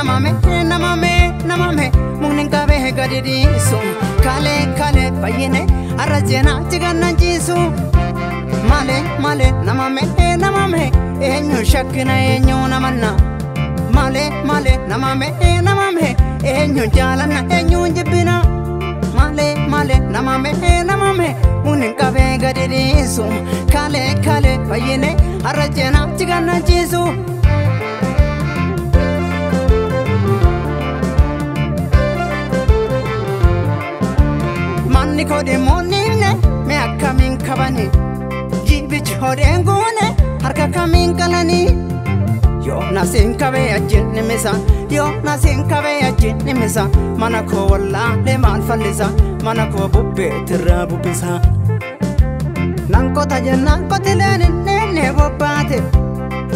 namamee mukni qabee gadi dhiisu Kalee fayyinee Har'as Cinaachi ciisu Malee namamee Eenyuun Shakkina Eenyuun amanna Malee namamee Eenyuun Jaalanna Eenyuun jibbinaa Malee namamee mukni qabee gadi dhiisu Kalee fayyinee Har'as Cinaachi ciisu Manni kodee moonine mee akkamiin kabanii Dibichi hodhee guunee harka kamiin qalanii Yoon kabee Achiin nimisa mana koo wallaalee maal fallisa mana koo bubbeetirraa bubbisa nan qota jennaan qotileen innee bobbaate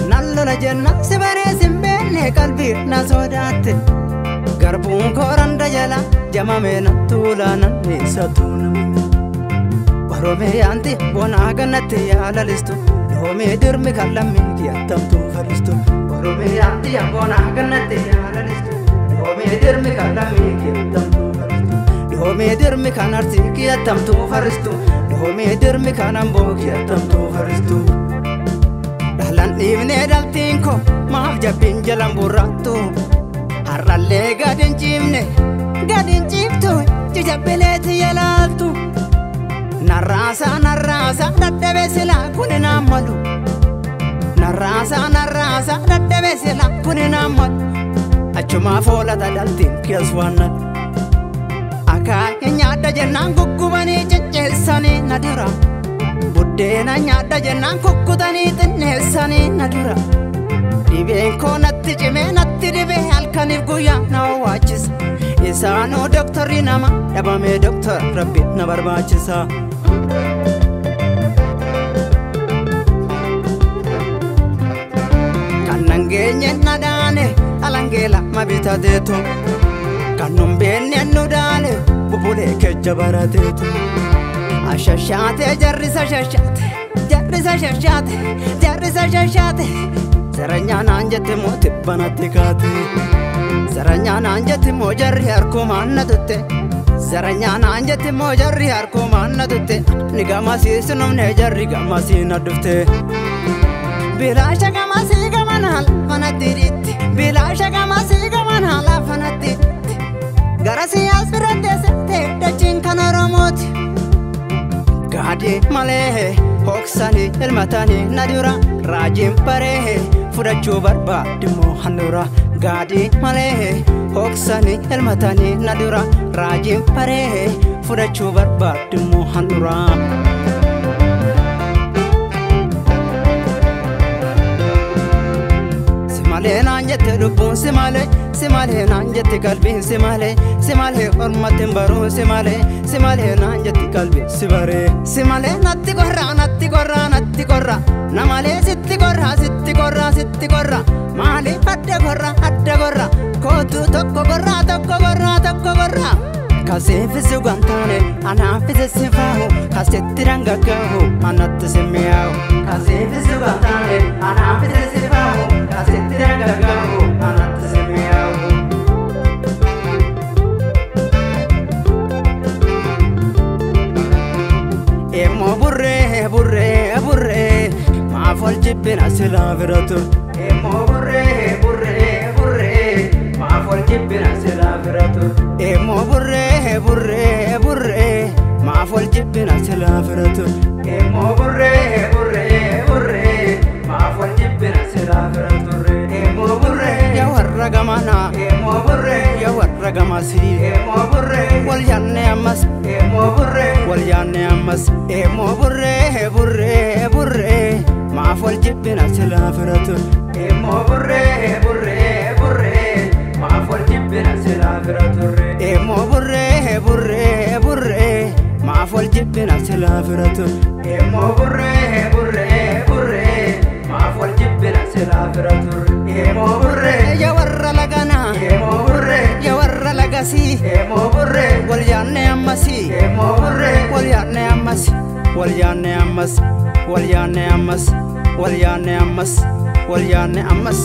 nan lola jennaan si bareesin beenne qalbii na sodaatte garbuun kooranda jala jamamee na tuulaa nan dhiisatu namame Oromiyaanti bonaa gannatti yaalalistu DOOMI-Dirmi kan lammii kiyattamtu faristu Oromiyaanti bonaa gannatti yaalalistu DOOMI-Dirmi kan lammii kiyattamtu faristu DOOMI-Dirmi kan arsii kiyattamtu faristu DOOMI-Dirmi kan amboo kiyattamtu faristu Dhalan dhiibnee dhaltiin ko maaf jabbiin jalan burraattu Har'allee gadin ciiftu jijabbileeti yalaaltu Narraasa dadhabee silaa kuni naan malu Narraasa dadhabee silaa kuni naan malu Achumaa foolata dhaltiin kiyas waannan Akaakii nyaadha jennaan guggubanii cicceessanii na dura Buddeena nyaadha jennaan kukkutanii xinneessanii na dura Dhibeen koo natti cimee natti dhibee halkaniif guyyaa na waachisa Isaanoo doktorri nama dhabamee doktor rabbi na barbaachisa Kannan geenye na daane alangeela mabitateetu Kannun beenne nu daane bubulee kejja barateetu Ashashaate jarrisa shashaate Saranyaan anjatti moo tibbanatti kaate Saranyaan anjatti moo jarri harkumaan na tutte Saranyaan anjatti moo jarri harkumaan na tutte Ni gamasiisu numne jarri gamasii na dhufte Bilaasha gamasii gamanaa lafanatti dhiitti Bilaasha gamasii gamanaa lafanatti dhiitti Gara siyaas biratti seete dachiin kan Oromooti Gadi malee hoksanii ilmatanii na dura Raajiin baree fudhachuu barbaaddi moo handura Gadi malee hoksanii ilmatanii na dura Raajiin baree fudhachuu barbaaddi moo handura Simalee naan jette lubbuun simalee naan jette qalbiin simalee ormatiin baruun simalee naan jette qalbiin si baree Simalee natti korraa namalee sitti korraa maaliif adda korraa kootu tokko korraa Kaseefisi gantaane anaafisi sifaahu kasetti rangaggaahu anatti simmiyaa'u Kaseefisi gantaane anaafisi sifaahu kasetti rangaggaahu anatti simmiyaa'u Eemmoo burree maaf wal jibbina silaa bira tur Eemmoo burree maaf wal jibbina silaa bira tur Eemmoo burree maaf wal jibbina silaa bira tur Eemmoo burree maaf wal jibbina silaa bira tur Eemmoo burree yaa warra gamanaa Eemmoo burree yaa warra gamasii Eemmoo burree wal yaanne ammas Eemmoo burree wal yaanne ammas Eemmoo burree maaf wal jibbina silaa bira tur Eemmoo burree maaf wal jibbina silaa bira tur Eemmoo burree maaf wal jibbina silaa bira tur Eemmoo burree maaf wal jibbina silaa bira tur Eemmoo burree yaa warra laganaa Eemmoo burree yaa warra lagasii Eemmoo burree wal yaanne ammasii Eemmoo burree wal yaanne ammas wal yaanne ammas wal yaanne ammas wal yaanne ammas wal yaanne ammas